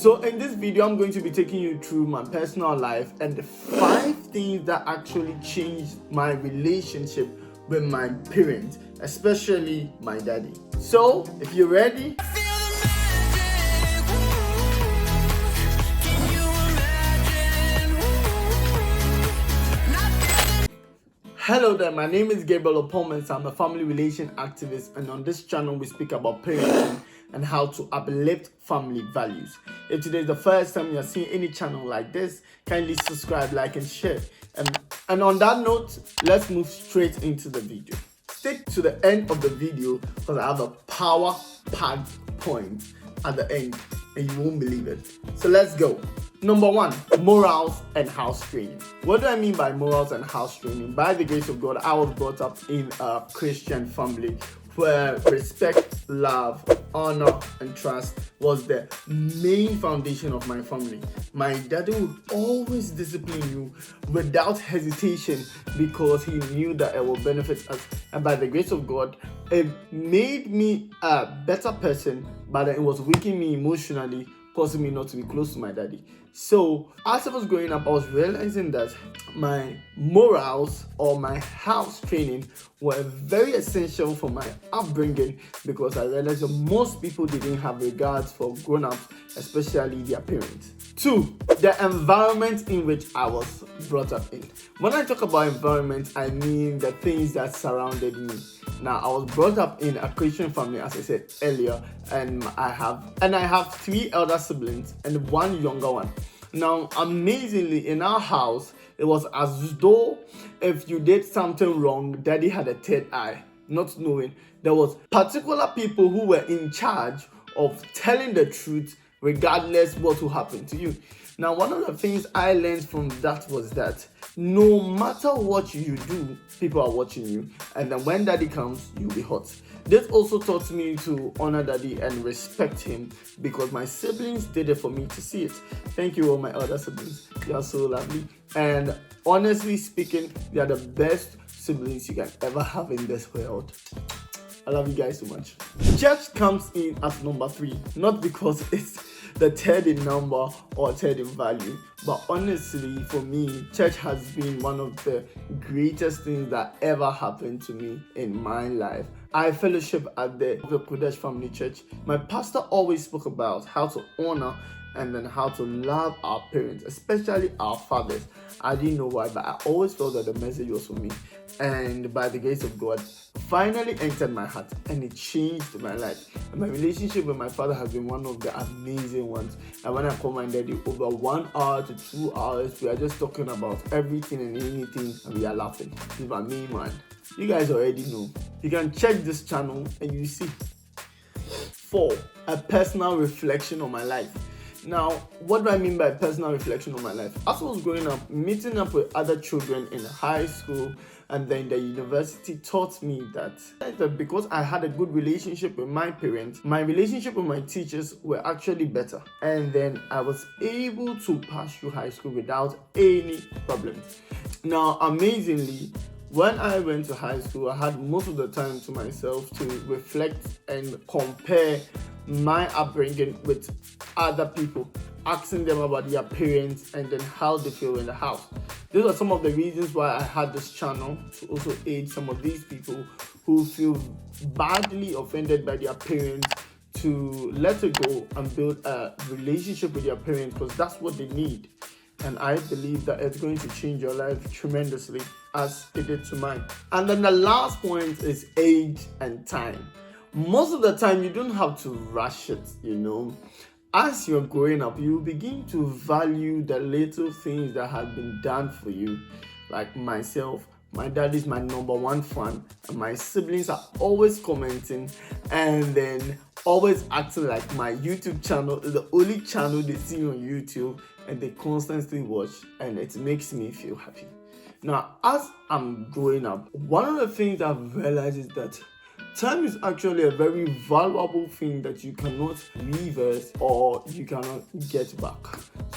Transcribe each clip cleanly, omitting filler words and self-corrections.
So in this video, I'm going to be taking you through my personal life and the 5 things that actually changed my relationship with my parents, especially my daddy. So if you're ready, hello there, my name is Gabriel Oppong-Mensah. I'm a family relation activist, and on this channel we speak about parenting and how to uplift family values. If today is the first time you're seeing any channel like this, kindly subscribe, like and share. And on that note, let's move straight into the video. Stick to the end of the video because I have a power-packed point at the end and you won't believe it. So let's go. Number 1, morals and house training. What do I mean by morals and house training? By the grace of God, I was brought up in a Christian family where respect, love, honor, and trust was the main foundation of my family. My daddy would always discipline you without hesitation because he knew that it will benefit us. And by the grace of God, it made me a better person, but it was weakening me emotionally, causing me not to be close to my daddy. So as I was growing up, I was realizing that my morals or my house training were very essential for my upbringing, because I realized that most people didn't have regards for grown-ups, especially their parents. 2, the environment in which I was brought up in. When I talk about environment, I mean the things that surrounded me. Now, I was brought up in a Christian family, as I said earlier, and I have 3 elder siblings and 1 younger one. Now, amazingly, in our house, it was as though if you did something wrong, daddy had a third eye, not knowing there was particular people who were in charge of telling the truth regardless what will happen to you. Now, one of the things I learned from that was that no matter what you do, people are watching you, and then when daddy comes, you'll be hot. This also taught me to honor daddy and respect him, because my siblings did it for me to see it. Thank you, all my other siblings. You are so lovely. And honestly speaking, they are the best siblings you can ever have in this world. I love you guys so much. Church comes in at number 3, not because it's the third in number or third in value, but honestly, for me, church has been one of the greatest things that ever happened to me in my life. I fellowship at the Kodesh Family Church. My pastor always spoke about how to honor and then how to love our parents, especially our fathers. I didn't know why, but I always felt that the message was for me. And by the grace of God, finally entered my heart, and it changed my life. And my relationship with my father has been one of the amazing ones. And when I call my daddy, over 1 hour to 2 hours, we are just talking about everything and anything, and we are laughing. He's my main man. You guys already know. You can check this channel and you see. 4, a personal reflection on my life. Now, what do I mean by personal reflection on my life? As I was growing up, meeting up with other children in high school and then the university taught me that because I had a good relationship with my parents, my relationship with my teachers were actually better. And then I was able to pass through high school without any problems. Now, amazingly, when I went to high school, I had most of the time to myself to reflect and compare my upbringing with other people, asking them about their parents and then how they feel in the house. These are some of the reasons why I had this channel, to also aid some of these people who feel badly offended by their parents, to let it go and build a relationship with their parents, because that's what they need. And I believe that it's going to change your life tremendously, as it did to mine. And then the last point is age and time. Most of the time, you don't have to rush it, you know. As you're growing up, you begin to value the little things that have been done for you. Like myself, my dad is my number 1 fan, and my siblings are always commenting and then always acting like my YouTube channel is the only channel they see on YouTube, and they constantly watch, and it makes me feel happy. Now, as I'm growing up, one of the things I've realized is that time is actually a very valuable thing that you cannot reverse or you cannot get back.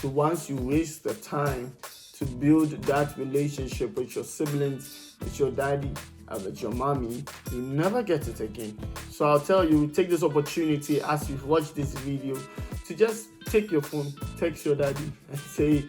So once you waste the time to build that relationship with your siblings, with your daddy, and with your mommy, you never get it again. So I'll tell you, take this opportunity as you've watched this video to just take your phone, text your daddy and say,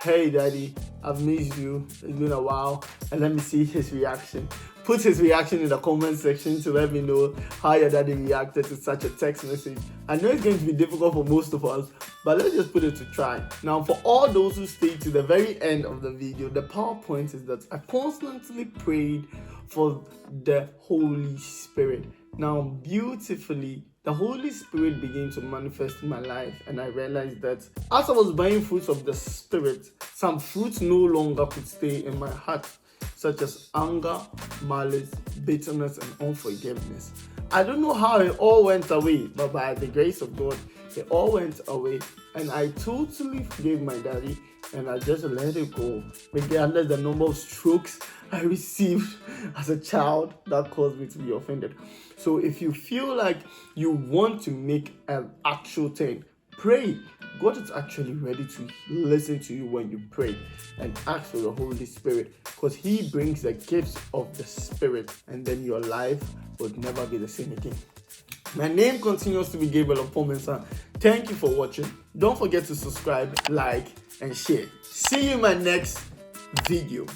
hey daddy, I've missed you, it's been a while, and let me see his reaction. Put his reaction in the comment section to let me know how your daddy reacted to such a text message. I know it's going to be difficult for most of us, but let's just put it to try. Now, for all those who stayed to the very end of the video, the PowerPoint is that I constantly prayed for the Holy Spirit. Now, beautifully, the Holy Spirit began to manifest in my life, and I realized that as I was buying fruits of the Spirit, some fruits no longer could stay in my heart, such as anger, malice, bitterness, and unforgiveness. I don't know how it all went away, but by the grace of God, it all went away, and I totally forgave my daddy, and I just let it go, regardless the number of strokes I received as a child that caused me to be offended. So if you feel like you want to make an actual thing, pray. God is actually ready to listen to you when you pray, and ask for the Holy Spirit, because He brings the gifts of the Spirit, and then your life would never be the same again. My name continues to be Gabriel Oppong-Mensah. Thank you for watching. Don't forget to subscribe, like, and share. See you in my next video.